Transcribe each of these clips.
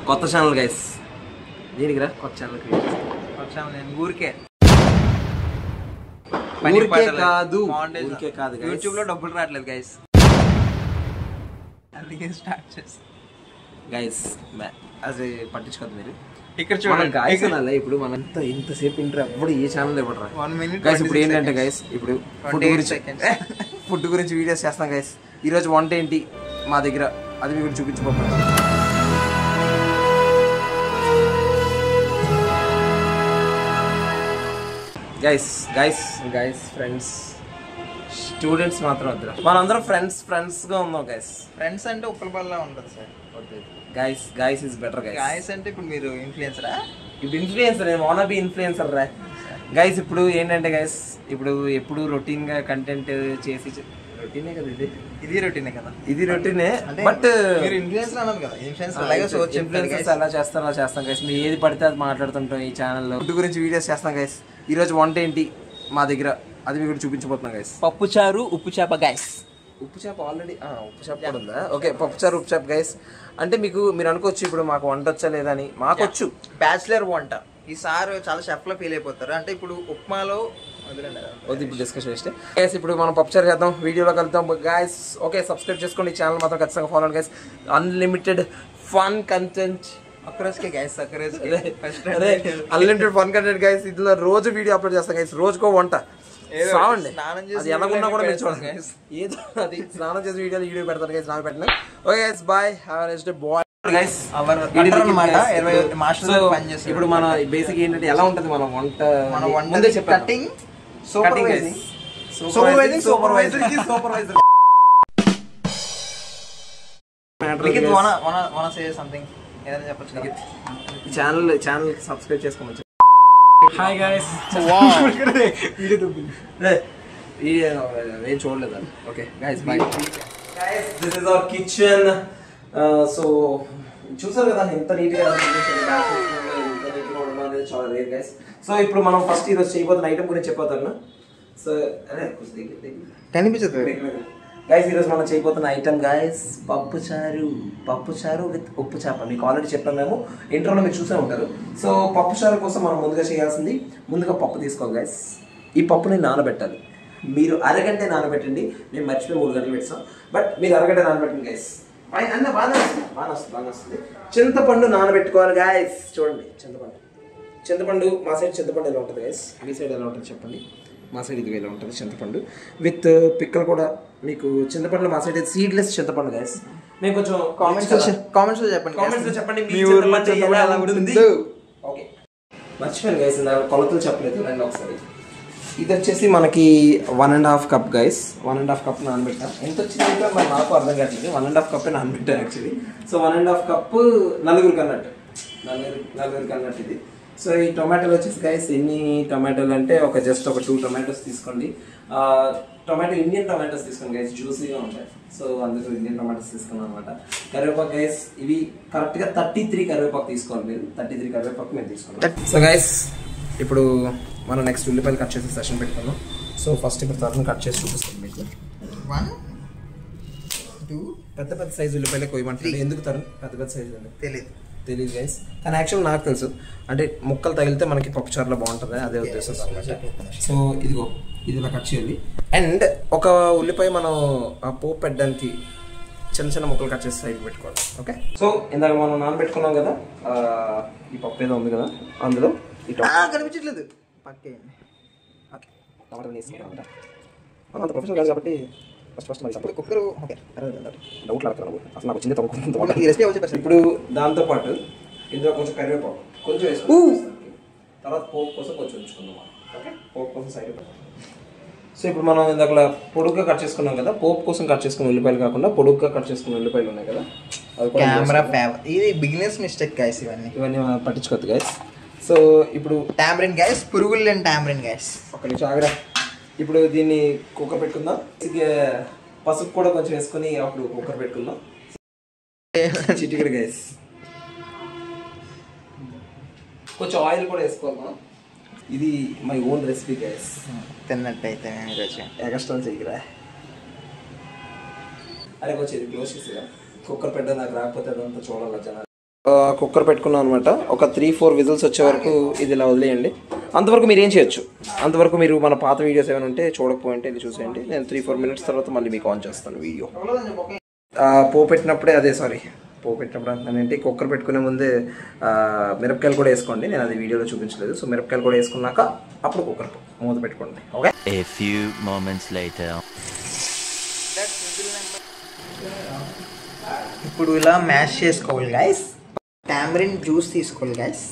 కొత్త channel guys. దీనికి రా కొత్త ఛానల్ క్రియేట్ చేస్తాను. కొత్త ఛానల్ నేను ఊరికే కాదు యూట్యూబ్ లో డబ్బులు రావట్లేదు గైస్, అందుకే స్టార్ట్ చేస్తాను గైస్. అది పట్టించుకోదు మీరు. ఇక్కడ చూడండి గాయస్ అనాలి. ఇప్పుడు మనం ఇంతసేపు ఇంటర్ ఎప్పుడు ఏ ఛానల్ ఇవ్వడరా 1 minute గైస్. ఇప్పుడు ఏంటంటే గైస్, ఇప్పుడు ఫుడ్ గురించి వీడియోస్ చేస్తాం గైస్. ఈరోజు వంట ఏంటి మా దగ్గర అది మీకు చూపించబోతున్నాం గైస్. ఫ్రెండ్స్ స్టూడెంట్స్ మాత్రం వద్దురా, మనందరం ఫ్రెండ్స్ గా ఉందాం గైస్. ఫ్రెండ్స్ అంటే ఉప్పలపల్లా ఉంటుంది sir. Guys is better guys అంటే ఇప్పుడు మీరు ఇన్ఫ్లుయెన్సరా? ఇప్పుడు ఇన్ఫ్లుయెన్సర్ వానా బి ఇన్ఫ్లుయెన్సర్ రా గైస్. ఇప్పుడు ఏంటంటే గైస్, ఇప్పుడు ఎప్పుడు రొటీన్ గా కంటెంట్ చేసి రొటీనే కదా ఇది రొటీనే కదా, ఇది రొటీనే. బట్ మీరు ఇన్ఫ్లుయెన్సర్ అన్నారు కదా, ఇన్ఫ్లుయెన్సర్ అలా చేస్తాం గైస్. మీరు ఏది పడితే అది మాట్లాడుతుంటాం ఈ ఛానల్లో. ఫుడ్ గురించి వీడియోస్ చేస్తాం గైస్. ఈరోజు వంట ఏంటి మా దగ్గర అది మీకు చూపించబోతున్నాం గైస్. పప్పు చారు ఉప్పు చేప గైస్. ఉప్పు చేప ఆల్రెడీ ఉప్పు చేప కూడా ఉందా? ఓకే, పప్పు చారు ఉప్పు చేప గైస్. అంటే మీరు అనుకోవచ్చు ఇప్పుడు మాకు వంట వచ్చా లేదా అని. మాకు వచ్చు, బ్యాచిలర్ వంట. ఈ సార్ చాలా షెఫ్లో ఫీల్ అయిపోతారు. అంటే ఇప్పుడు ఉప్మాలో ఇప్పుడు డిస్కషన్ చేస్తే గైస్, ఇప్పుడు మనం పప్పు చారు చేద్దాం, వీడియోలో కలుద్దాం గైస్. ఓకే, సబ్స్క్రైబ్ చేసుకోండి, ఈ ఛానల్ మాత్రం ఖచ్చితంగా follow guys. Unlimited fun content unlimited fun content guys. ఇందులో రోజు వీడియో అప్లోడ్ చేస్తాం గైస్. రోజుకో వంట సావండి, అది ఎలాగున్నా కూడా మీరు చూడండి. ఏదో అది స్నానం చేసి వీడియో పెడతాను గైస్. స్నానం పెట్టిన. Okay guys, bye, have a nice day bye guys. ఇప్పుడు మన బేసిక్ ఏంటంటే ఎలా ఉంటది మన వంట ముందే చెప్పాను. కటింగ్ సూపర్వైజర్ ఛానల్ సబ్స్క్రైబ్ చేసుకోవచ్చు. హాయ్ గైస్, ఏం చూడలేదు. Okay guys, bye guys. This is our kitchen. So చూసారు కదా ఎంత నీట్గా అనేది చాలా రేర్ గైస్. సో ఇప్పుడు మనం ఫస్ట్ ఈరోజు చేయబోతున్న ఐటమ్ గురించి చెప్పబోతాను. సో కనిపించదు గైస్, ఈరోజు మనం చేయబోతున్న ఐటమ్ గైస్ పప్పు చారు విత్ ఉప్పు చేప. మీకు ఆల్రెడీ చెప్పాము, మేము ఇంట్రోలో మీరు చూసే ఉంటారు. సో పప్పు చారు కోసం మనం ముందుగా చేయాల్సింది, ముందుగా పప్పు తీసుకోవాలి గైస్. ఈ పప్పుని నానబెట్టాలి. మీరు అరగంట నానబెట్టండి. మేము మర్చిపోయి 3 గంటలు పెట్టాం, బట్ మీరు అరగంట నానబెట్టండి గైస్. అన్న బాగా వస్తుంది. చింతపండు నానబెట్టుకోవాలి గైస్. చూడండి చింతపండు మా సైడ్ చింతపండు ఎలా ఉంటుంది గైస్, మీ సైడ్ ఎలా ఉంటుంది చెప్పండి. మా సైడ్ ఇది ఎలా ఉంటుంది చింతపండు విత్ పిక్కలు కూడా. మీకు చింతపండు మా సైడ్ సీడ్లెస్ చింతపండు గైస్. మేము కొంచెం కామెంట్స్ లో చెప్పండి మీ ఊర్లో చింతపండు ఎలా ఉంటుంది. ఓకే, మర్చిపోయాను గైస్, కొలతలు చెప్పలేదు. రండి ఒకసారి. ఇది వచ్చేసి మనకి 1.5 కప్ గైస్. 1.5 కప్ నానబెట్టా. ఎంత వచ్చింది మరి నాకు అర్థం కావట్లేదు. 1.5 కప్ నానబెట్టా యాక్చువల్లీ. సో 1.5 కప్పు నలుగురికి అన్నట్టు ఇది. సో ఈ టొమాటోలు వచ్చేసి గైస్, ఎన్ని టొమాటోలు అంటే జస్ట్ ఒక 2 టొమాటోస్ తీసుకోండి. టొమాటో ఇండియన్ టొమాటోస్ తీసుకోండి గైస్, జ్యూసీగా ఉంటాయి. సో అందుకు ఇండియన్ టొమాటోస్ తీసుకున్నాం అనమాట. కరివేపాకు గైస్, ఇవి కరెక్ట్గా 33 కరివేపాకు తీసుకోవాలి మీరు. 33 కరివేపాకు మీరు తీసుకోండి. సో గైస్, ఇప్పుడు మనం నెక్స్ట్ ఉల్లిపాయలు కట్ చేసే సెషన్ పెట్టుకున్నాం. సో ఫస్ట్ ఇప్పుడు తరఫున కట్ చేసి చూపిస్తాను మీకు. 1 2 పెద్ద సైజు ఉల్లిపాయలే కొయ్యమంటారు. ఎందుకు తరుణ్ పెద్ద సైజు తెలియదు గైస్, కానీ యాక్చువల్ నాకు తెలుసు. అంటే ముక్కలు తగిలితే మనకి పప్పు చారులో బాగుంటుంది, అదే ఉద్దేశం అనమాట. సో ఇదిగో ఇది ఇలా కట్ చేయాలి. అండ్ ఒక ఉల్లిపాయ మనం పోపు పెట్టడానికి చిన్న ముక్కలు కట్ చేసి సైడ్ పెట్టుకోవాలి. ఓకే, సో ఇందాక మనం నానబెట్టుకున్నాం కదా ఈ పప్పు ఏదో ఉంది కదా, అందులో కనిపించట్లేదు ఓకే, టమాటా వేసుకుంటాం. అంత ప్రొఫెషనల్ కాదు కాబట్టి ఫస్ట్ మరి కుక్కర్ ఓకే డౌట్ ఆడుతున్నాను. అసలు నాకు వచ్చింది తొమ్మిది. ఇప్పుడు దాంతోపాటు ఇందులో కొంచెం కరివేపాకు కొంచెం వేసుకుంటాం. తర్వాత పోపు కోసం కొంచెం ఉంచుకుందాం. ఓకే, పోపు కోసం సైడ్ పెట్టాలి. సో ఇప్పుడు మనం ఇందాక పొడుగ్గా కట్ చేసుకున్నాం కదా, పోపు కోసం కట్ చేసుకున్న ఉల్లిపాయలు కాకుండా పొడుగ్గా కట్ చేసుకున్న ఉల్లిపాయలు ఉన్నాయి కదా, కెమెరా ఇది బిగినర్స్ మిస్టేక్ గైస్. ఇవన్నీ మనం పట్టించుకోవద్దు గైస్. సో ఇప్పుడు టామరిన్ గైస్, పురుగులు లేని టామరిన్ గైస్. ఒక నిమిషం ఆగరా. ఇప్పుడు దీన్ని కుక్కర్ పెట్టుకుందాం. పసుపు కూడా కొంచెం వేసుకొని అప్పుడు కుక్కర్ పెట్టుకుందాం. చిటికెడు గైస్, కొంచెం ఆయిల్ కూడా వేసుకోవాలి. ఇది మై ఓన్ రెసిపీ గైస్. తిన్నట్టయితే ఎక్స్ట్రా చెయ్యరా. అరే కొంచెం ఇది క్లోజ్ చేసిరా. కుక్కర్ పెట్ట నాకు రాకపోతే అదంతా చూడాలి జనాలు. కుక్కర్ పెట్టుకున్నాం అనమాట. ఒక 3-4 విజిల్స్ వచ్చే వరకు ఇది ఇలా వదిలేయండి. అంతవరకు మీరు ఏం చేయొచ్చు, అంతవరకు మీరు మన పాత వీడియోస్ ఏమైనా ఉంటే చూడకపోయింటే ఇది చూసేయండి. నేను 3-4 మినిట్స్ తర్వాత మళ్ళీ మీకు ఆన్ చేస్తాను వీడియో. పోపు పెట్టినప్పుడే పోపు పెట్టినప్పుడు అంటానంటే కుక్కర్ పెట్టుకునే ముందే మిరపకాయలు కూడా వేసుకోండి. నేను అది వీడియోలో చూపించలేదు. సో మిరపకాయలు కూడా వేసుకున్నాక అప్పుడు కుక్కర్ మూత పెట్టుకోండి. Okay. A few moments later. ఇప్పుడు ఇలా మ్యాష్ చేసుకోవాలి గైస్. టామరిన్ జ్యూస్ తీసుకోవాలి గైస్.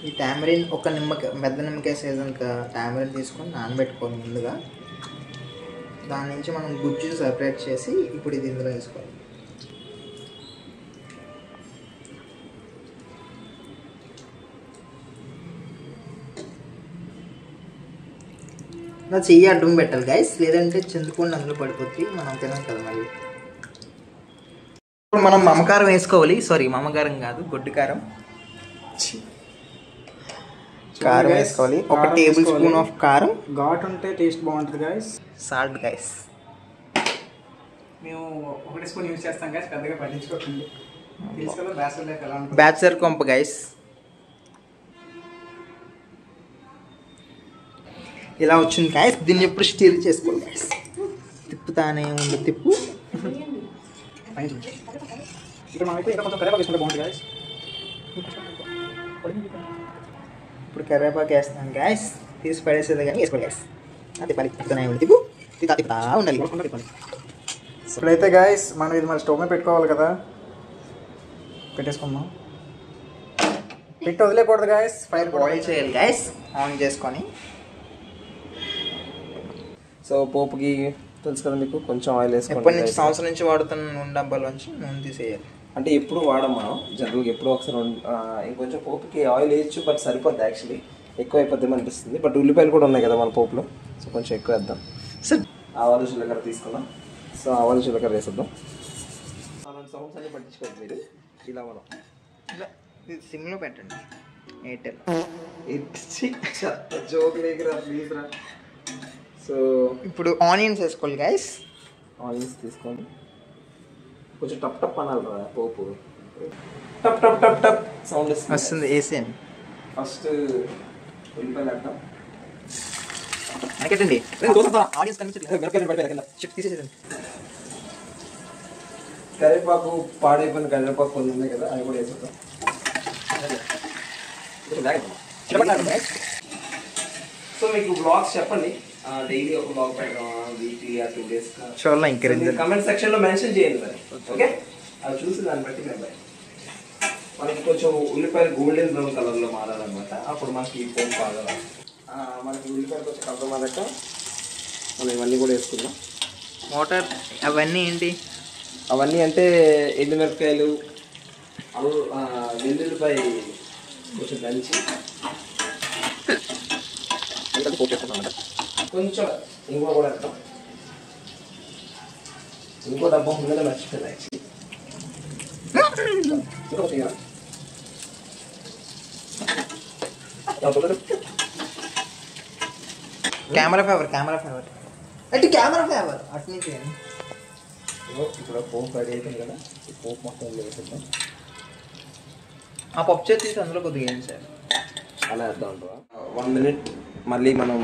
ఈ టామరిన్ ఒక పెద్ద నిమ్మకాయ సైజంత టామరిన్ తీసుకొని నానబెట్టుకోవాలి ముందుగా. దాని నుంచి మనం గుజ్జు సపరేట్ చేసి ఇప్పుడు ఇది ఇందులో వేసుకోవాలి. నా చెయ్యి అడ్డం పెట్టాలి గైస్, లేదంటే చింతపండు అందులో పడిపోతుంది, మనం తినాం కదా మళ్ళీ. ఇప్పుడు మనం మమకారం వేసుకోవాలి. మమకారం కాదు, గొడ్డు కారం. కారం వేసుకోవాలి. ఒక టేబుల్ స్పూన్ ఆఫ్ కారం. ఘాట్ ఉంటే టేస్ట్ బాగుంటుంది గైస్. Salt guys. మేము 1 స్పూన్ యూజ్ చేస్తాం గైస్, పెద్దగా పట్టించుకోకండి. తెలుసు కదా బ్యాచిలర్ లైఫ్ ఎలా ఉంటుంది. బ్యాచిలర్ కొంప గైస్. ఇలా వచ్చింది గైస్. దీన్ని ఎప్పుడు స్టీల్ చేసుకోవాలి గైస్. తిప్పుతానే ఉంది, తిప్పు. ఇక్కడ మనమైతే ఇంకా కొంచెం కరివేపాకు వేసుకుంటే బాగుంటుంది గైస్. ఇప్పుడు కరివేపాకు వేస్తున్నాను గైస్. తీసి పడేసేది కానీ వేసుకోవాలి గైస్. తిప్పాలి, తిప్పుతానే ఉంది, తిప్పు. తిప్పుతా ఉండాలి. ఇప్పుడైతే గైస్ మనం ఇది మన స్టవ్ మీద పెట్టుకోవాలి కదా, పెట్టేసుకుందాం. పెట్టి వదిలేకూడదు గైస్, ఫైర్ బాయిల్ చేయాలి గైస్. ఆన్ చేసుకొని సో పోపుకి తెలుసు కదా మీకు, కొంచెం ఆయిల్ ఎప్పటి నుంచి వేసుకోండి. సంవత్సరం నుంచి వాడుతున్న నూనె డబ్బాలోంచి నూనె తీసేయాలి. అంటే ఎప్పుడు వాడం మనం జనరల్గా, ఎప్పుడో ఒకసారి ఇంకొంచెం పోపుకి ఆయిల్ వేయచ్చు, బట్ సరిపోద్ది యాక్చువల్లీ. ఎక్కువ అయిపోద్ది అనిపిస్తుంది. బట్ ఉల్లిపాయలు కూడా ఉన్నాయి కదా మన పోపులో, సో కొంచెం ఎక్కువ వేద్దాం. సార్ ఆవాలు జీలకర్ర తీసుకుందాం. సో ఆవాలు జీలకర్ర వేసేద్దాం. అలాంటి సౌండ్స్ అన్ని పట్టించుకోండి మీరు. ఇలా మనం ఇది సిమ్లో పెట్టండి. ఎయిర్టెల్ జోక్ లేకరా ప్లీజ్ రా. సో ఇప్పుడు ఆనియన్స్ వేసుకోవాలి గైస్. ఆనియన్స్ తీసుకోండి. కొంచెం టప్ టప్ అనాలి రా పోపు. టప్ టప్ టప్ టప్ సౌండ్ వస్తుంది, వేసేయండి. ఫస్ట్ ఉల్లిపాయలు వేద్దాం. అనకటండి ఆడియన్స్ కనిపించట్లేదు. తీసేసేదండి. కరివేపాకు పాడైపోయిన కరివేపాకు కొన్ని ఉన్నాయి కదా, అవి కూడా వేసేద్దాం. సో మీకు బ్లాగ్స్ చెప్పండి, డైలీ ఒక బ్లాగ్ పెడదాం, వీక్లీ 2 days చూడాలి. ఇంకరేంజ్ కమెంట్ సెక్షన్ లో మెన్షన్ చేయండి మరి. ఓకే, అవి చూసి దాన్ని బట్టి మేము మనకి కొంచెం ఉల్లిపాయలు గోల్డెన్ బ్రౌన్ కలర్ లో మారాలన్నమాట. అప్పుడు మనకి ఈ పోపు బాగా మనకి ఉల్లిపాయలు కొంచెం కలర్ మారాక మనం ఇవన్నీ కూడా వేసుకుందాం. మోటార్ అవన్నీ ఏంటి? అవన్నీ అంటే ఎండుమిరపకాయలు, వెల్లుల్లిపాయ కొంచెం దంచి కొంచెం ఇంకో కూడా వేస్తాం. ఇంకో డబ్బా ఉందని మర్చిపోయింది యాక్చువల్లీ. కెమెరా ఫేవర్ అంటే కెమెరా ఫేవర్ అటు నుంచి. ఇప్పుడు పోపు రెడీ అయిపోయింది కదా, ఈ పోపు మొత్తం వేసేద్దాం. ఆ పప్పు చేతి తీసి అందులో కొద్దిగా వేయండి సార్. అలా వేద్దాం అంటావా? 1 minute మళ్ళీ మనం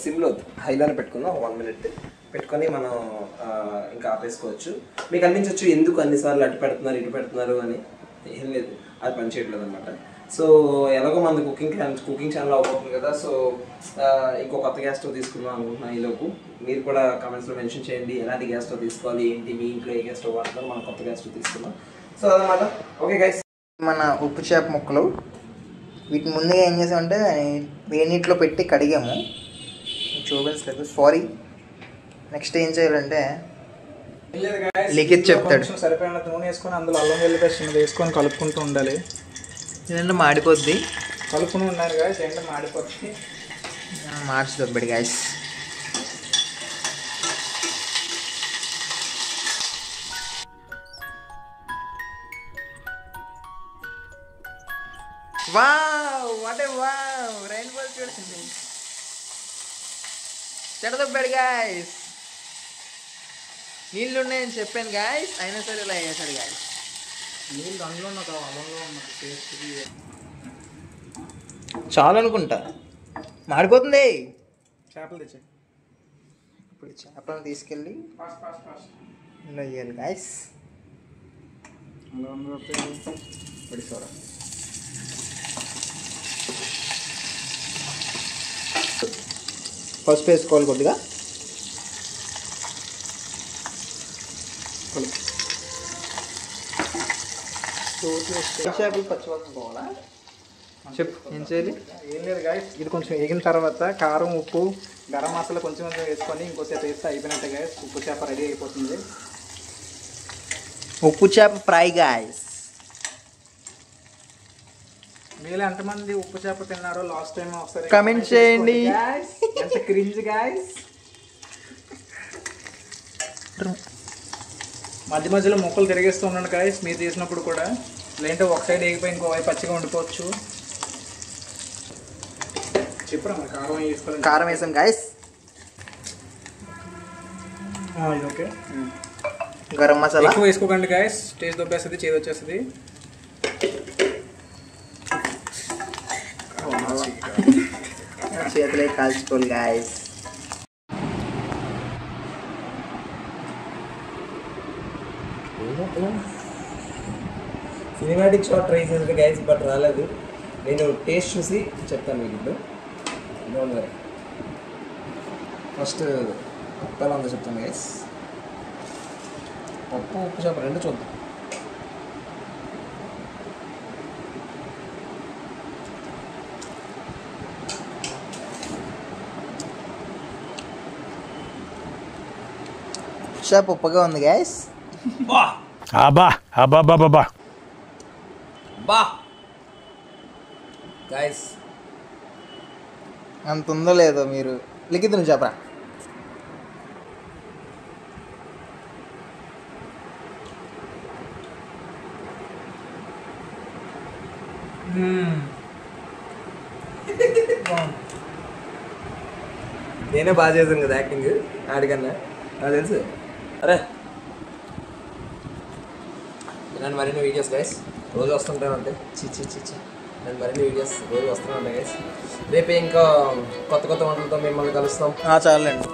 సిమ్లో హైలోనే పెట్టుకుందాం. 1 minute పెట్టుకొని మనం ఇంకా ఆపేసుకోవచ్చు. మీకు అనిపించవచ్చు ఎందుకు అన్నిసార్లు అటు పెడుతున్నారు ఇటు పెడుతున్నారు అని. ఏం లేదు, అది పని చేయట్లేదు అనమాట. సో ఎలాగో మన కుకింగ్ ఛానల్ అవుతుంది కదా, సో ఇంకో కొత్త గ్యాస్ స్టవ్ తీసుకుందాం అనుకుంటున్నాను. ఈలోపు మీరు కూడా కమెంట్స్లో మెన్షన్ చేయండి ఎలాంటి గ్యాస్ స్టవ్ తీసుకోవాలి, ఏంటి, మీ ఇంట్లో ఏ గ్యాస్ స్టవ్ వాడుతున్నారు. మనం కొత్త గ్యాస్ స్టవ్ తీసుకుందాం. సో అదనమాట. ఓకే గైస్, మన ఉప్పు చేప ముక్కలు వీటిని ముందుగా ఏం చేసామంటే వేడి నీటిలో పెట్టి కడిగాము, చూపించలేదు, సారీ. నెక్స్ట్ ఏం చేయాలంటే లిఖిత్ చెప్తాడు. సరిపోయినంత నూనె వేసుకొని అందులో అల్లం వెల్లిపాయ చిన్నది వేసుకొని కలుపుకుంటూ ఉండాలి. ఏంటంటే మాడిపోద్ది. కలుపుకుని ఉన్నారు గాయస్, ఏంటంటే మాడిపోద్ది. మార్చి దొబ్బడి guys. Wow, what a wow, rainbow చూడండి. చెడదొబ్బాడు గాయస్. నీళ్ళు ఉన్నాయని చెప్పాను గాయస్, అయినా సరే ఇలా వేసాడు గాయస్. నీళ్ళు అందులో నాకు అలంలో ఉన్న టేస్ట్ చాలు అనుకుంటా. మాడిపోతుంది. చేపలు తెచ్చే ఇప్పుడు చేపలను తీసుకెళ్ళి ఫాస్ట్ ఫాస్ట్ ఫాస్ట్ ఇందులో వేయాలి గాయస్. అందులో పొడి సోడా. పసుపు వేసుకోవాలి కొద్దిగా. చేపలు పచ్చివాసన పోవాలా? చెప్పు ఏం చేయాలి? ఏం లేదు గాయస్, ఇది కొంచెం వేగిన తర్వాత కారం ఉప్పు గరం మసాలా కొంచెం కొంచెం వేసుకొని ఇంకోసేపు వేస్తే అయిపోయినట్టే గాయస్. ఉప్పు చేప రెడీ అయిపోతుంది. ఉప్పు చేప ఫ్రై గాయస్. మీలో ఎంతమంది ఉప్పు చేప తిన్నారో లాస్ట్ టైం ఒకసారి Comment చేయండి. guys. ఎంత క్రింజ్ గాయస్. మధ్య మధ్యలో ముక్కలు తిరిగేస్తూ ఉన్నాను గాయస్ మీరు తీసినప్పుడు కూడా. లేదంటే ఒక సైడ్ వేగిపోయి ఇంకో వైపు పచ్చిగా ఉండిపోవచ్చు. చెప్పురా మరి కారం వేసుకోవాలి. కారం వేసాం గాయస్. ఇది ఓకే. గరం మసాలా ఎక్కువ వేసుకోకండి గాయస్, టేస్ట్ దొబ్బేస్తుంది, చేదు వచ్చేస్తుంది. చేతులే కాల్చుకోవాలి గాయస్. సినిమాటిక్ షాట్ ట్రై చేసిన గైస్ బట్ రాలేదు. నేను టేస్ట్ చూసి చెప్తాను మీకు ఇప్పుడు. Don't worry. ఫస్ట్ ఉప్పు ఎలా ఉందో చెప్తాను గైస్. పప్పు ఉప్పు చేప రెండు చూద్దాం. చేప ఉప్పగా ఉంది గాయస్. అబ్బా అబ్బా బాబా బా గైస్ అంత ఉందో లేదో మీరు లిఖిత్ నువ్వు చెప్పరా. నేనే బాగా చేశాను కదా యాక్టింగ్ ఆడికన్నా, నాకు తెలుసు. అరే ఇలాంటి మరిన్ని వీడియోస్ గైస్ రోజు వస్తుంటాను అంటే ఇలాంటి మరిన్ని వీడియోస్ రోజు వస్తూనే ఉంటాయి గైస్. రేపే ఇంకా కొత్త కొత్త వంటలతో మిమ్మల్ని కలుస్తాం. చాలండి.